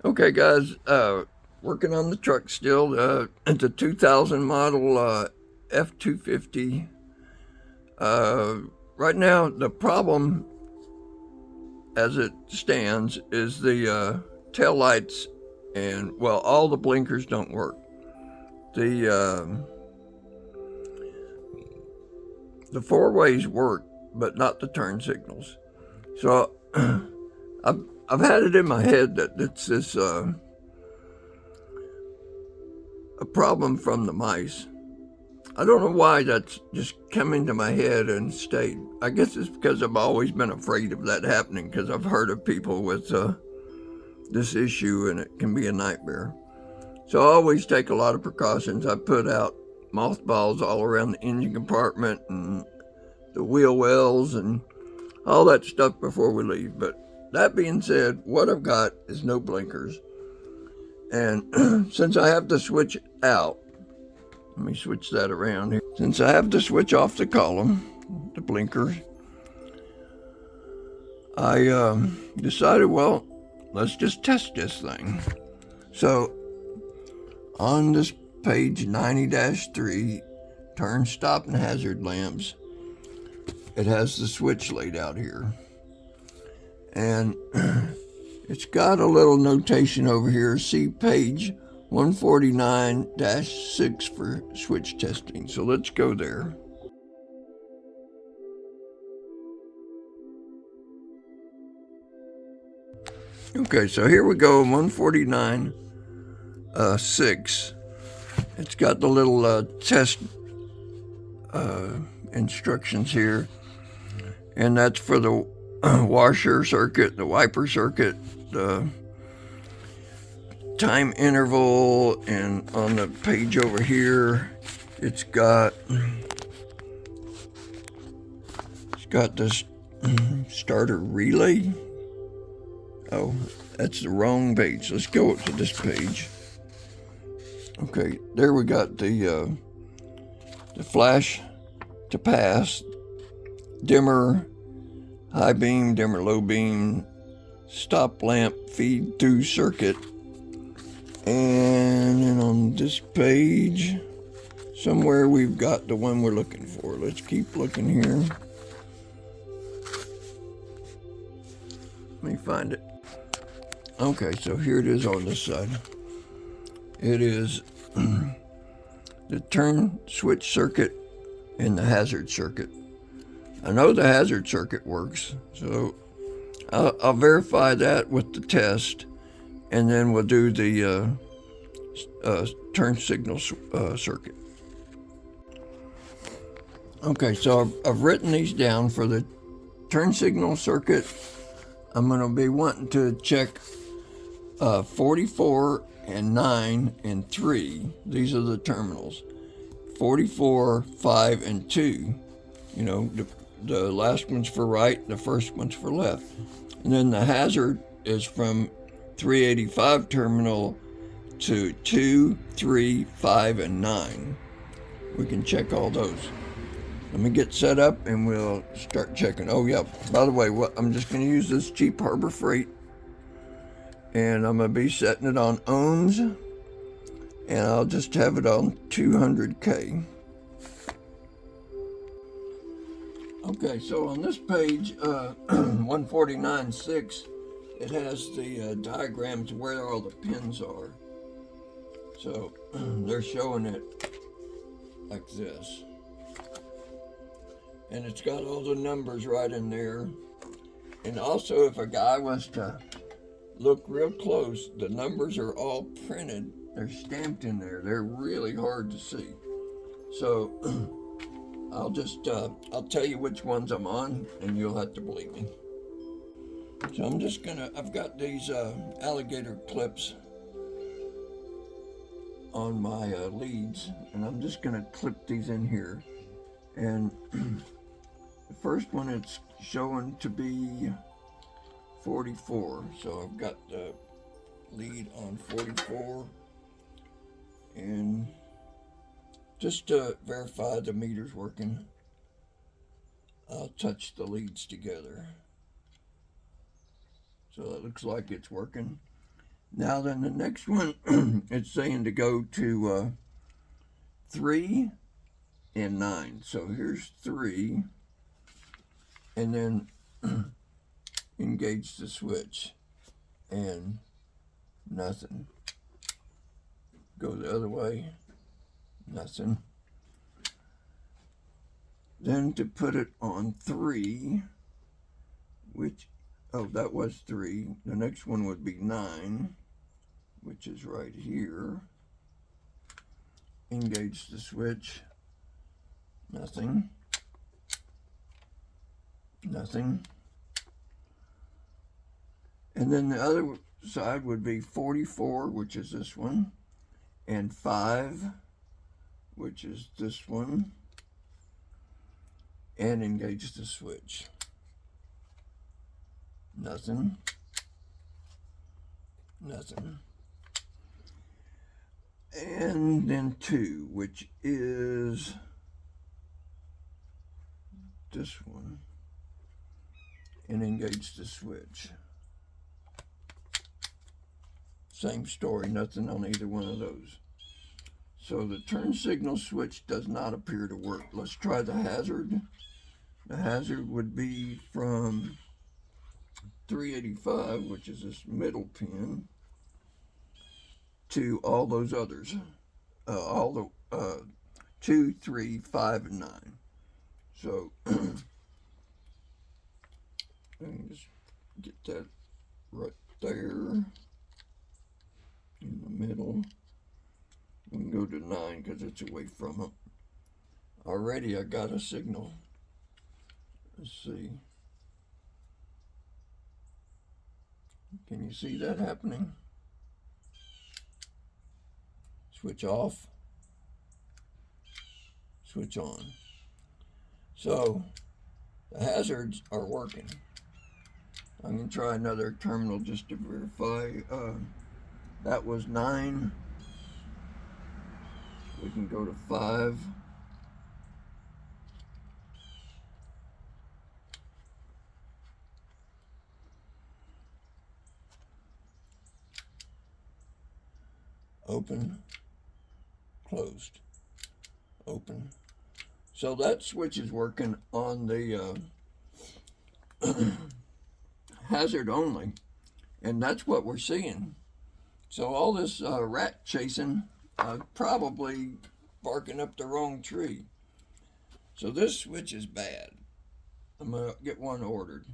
Okay, guys, working on the truck still. It's a 2000 model F250. Uh, right now, the problem as it stands is the tail lights and, well, all the blinkers don't work. The four ways work, but not the turn signals. So I've had it in my head that it's this a problem from the mice. I don't know why that's just come into my head and stayed. I guess it's because I've always been afraid of that happening because I've heard of people with this issue and it can be a nightmare. So I always take a lot of precautions. I put out mothballs all around the engine compartment and the wheel wells and all that stuff before we leave. But that being said, what I've got is no blinkers. And since I have to switch out, let me switch that around here. Since I have to switch off the column, the blinkers, I decided, well, let's just test this thing. So on this page 90-3, turn, stop, and hazard lamps, it has the switch laid out here. And it's got a little notation over here, see page 149-6 for switch testing. So let's go there. Okay, so here we go, 149-6. It's got the little test instructions here, and that's for the washer circuit, the wiper circuit, the time interval, and on the page over here, it's got this starter relay. Oh, that's the wrong page. Let's go to this page. Okay, there we got the flash to pass, dimmer, high beam, dimmer, low beam, stop lamp, feed through circuit. And then on this page, somewhere we've got the one we're looking for. Let's keep looking here. Let me find it. Okay, so here it is on this side. It is the turn switch circuit and the hazard circuit. I know the hazard circuit works, so I'll verify that with the test, and then we'll do the turn signal circuit. Okay, so I've written these down for the turn signal circuit. I'm going to be wanting to check 44 and 9 and 3. These are the terminals. 44, 5, and 2. You know, the last one's for right, the first one's for left. And then the hazard is from 385 terminal to 2, 3, 5, and 9. We can check all those. Let me get set up and we'll start checking. Oh, yeah, by the way, I'm just going to use this cheap Harbor Freight, and I'm going to be setting it on ohms, and I'll just have it on 200K. Okay, so on this page, 149.6, it has the diagrams where all the pins are. So they're showing it like this. And it's got all the numbers right in there. And also, if a guy was to look real close, the numbers are all printed. They're stamped in there. They're really hard to see. So I'll tell you which ones I'm on, and you'll have to believe me. So I've got these alligator clips on my leads, and I'm just gonna clip these in here. And the first one, it's showing to be 44. So I've got the lead on 44. And just to verify the meter's working, I'll touch the leads together. So it looks like it's working. Now then, the next one, it's saying to go to 3 and 9. So here's 3, and then engage the switch, and nothing. Go the other way, nothing. Then to put it on 3, which, oh, that was 3. The next one would be 9, which is right here. Engage the switch, nothing, nothing. And then the other side would be 44, which is this one, and 5, which is this one, and engage the switch. Nothing, nothing. And then 2, which is this one, and engage the switch. Same story, nothing on either one of those. So the turn signal switch does not appear to work. Let's try the hazard. The hazard would be from 385, which is this middle pin, to all those others, all the 2, 3, 5, and 9. So let me just get that right there in the middle. We can go to 9 because it's away from it. Already I got a signal. Let's see. Can you see that happening? Switch off. Switch on. So the hazards are working. I'm going to try another terminal just to verify. That was 9. We can go to 5. Open, closed, open. So that switch is working on the hazard only, and that's what we're seeing. So all this rat chasing, probably barking up the wrong tree. So this switch is bad. I'm gonna get one ordered.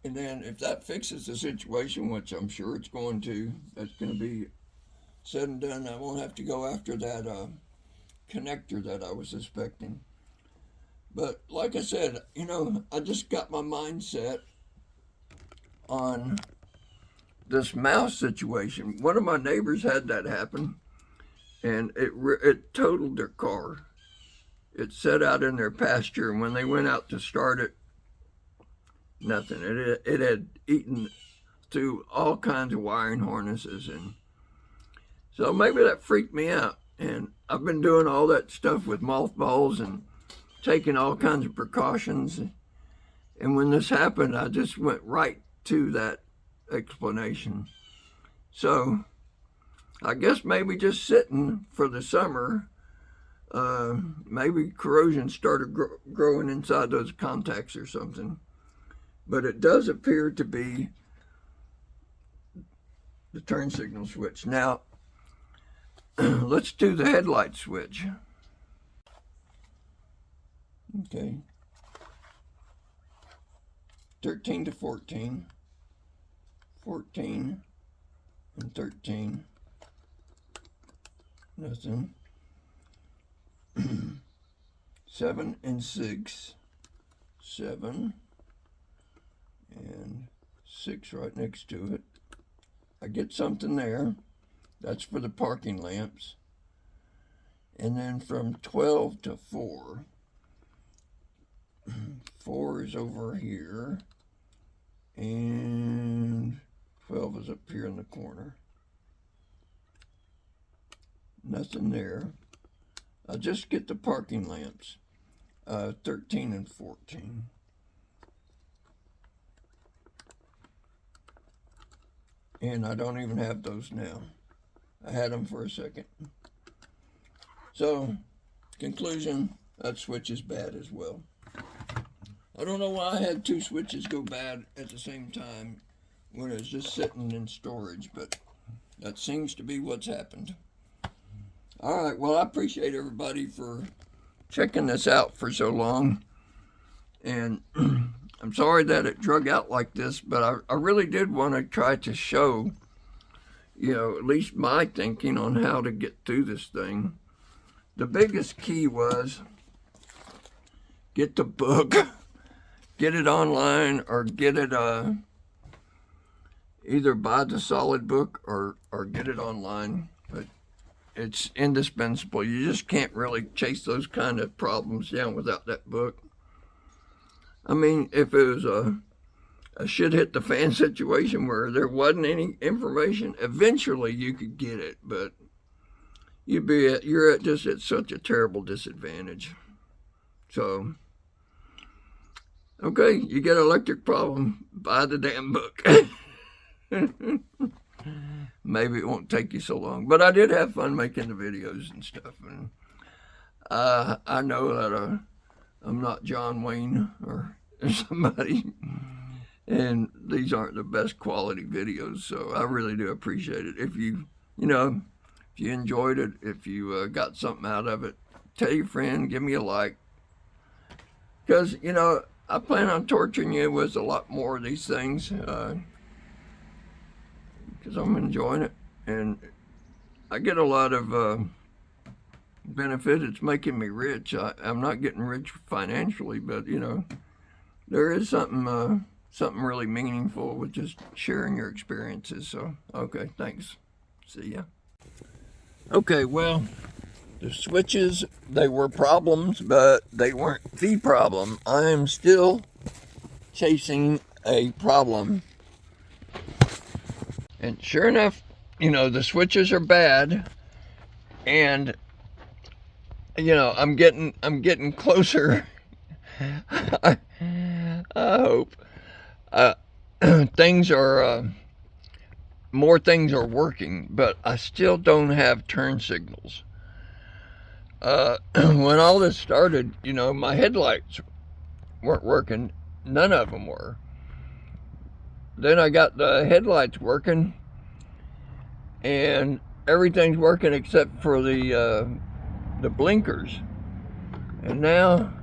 And then if that fixes the situation, which I'm sure it's going to, that's gonna be said and done. I won't have to go after that connector that I was suspecting. But like I said, you know, I just got my mindset on this mouse situation. One of my neighbors had that happen, and it totaled their car. It set out in their pasture, and when they went out to start it, nothing. It had eaten through all kinds of wiring harnesses, and so maybe that freaked me out. And I've been doing all that stuff with mothballs and taking all kinds of precautions. And when this happened, I just went right to that explanation. So I guess maybe just sitting for the summer, maybe corrosion started growing inside those contacts or something. But it does appear to be the turn signal switch. Now, let's do the headlight switch. Okay. 13 to 14. 14 and 13. Nothing. 7 and 6. 7 and 6 right next to it. I get something there. That's for the parking lamps. And then from 12 to 4. 4 is over here. And 12 is up here in the corner. Nothing there. I'll just get the parking lamps. 13 and 14. and I don't even have those now. I had them for a second. So, conclusion, that switch is bad as well. I don't know why I had two switches go bad at the same time when it was just sitting in storage, but that seems to be what's happened. All right, well, I appreciate everybody for checking this out for so long. And I'm sorry that it drug out like this, but I really did want to try to show, at least my thinking on how to get through this thing. The biggest key was get the book, get it online, or get it, either buy the solid book or get it online. But it's indispensable. You just can't really chase those kind of problems down without that book. I mean, if it was a shit hit the fan situation where there wasn't any information, eventually you could get it, but you're just at such a terrible disadvantage. So, okay, you get an electric problem, buy the damn book. Maybe it won't take you so long, but I did have fun making the videos and stuff, and I know that I'm not John Wayne or somebody, and these aren't the best quality videos, so I really do appreciate it. If you enjoyed it, if you got something out of it, tell your friend, give me a like, because I plan on torturing you with a lot more of these things, because I'm enjoying it, and I get a lot of benefit. It's making me rich. I'm not getting rich financially, but there is something really meaningful with just sharing your experiences. So, okay, thanks. See ya. Okay, well, the switches, they were problems, but they weren't the problem. I am still chasing a problem. And sure enough, the switches are bad, and I'm getting closer. I hope more things are working, but I still don't have turn signals. When all this started, my headlights weren't working. None of them were. Then I got the headlights working, and everything's working except for the blinkers. And now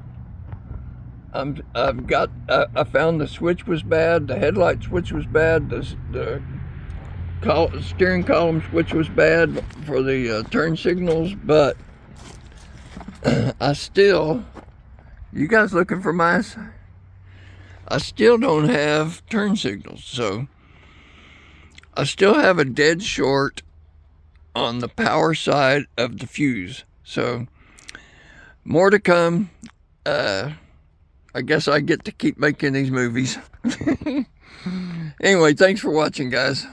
I found the switch was bad, the headlight switch was bad, the steering column switch was bad for the turn signals, but you guys looking for mice? I still don't have turn signals, so I still have a dead short on the power side of the fuse. So more to come. I guess I get to keep making these movies. Anyway, thanks for watching, guys.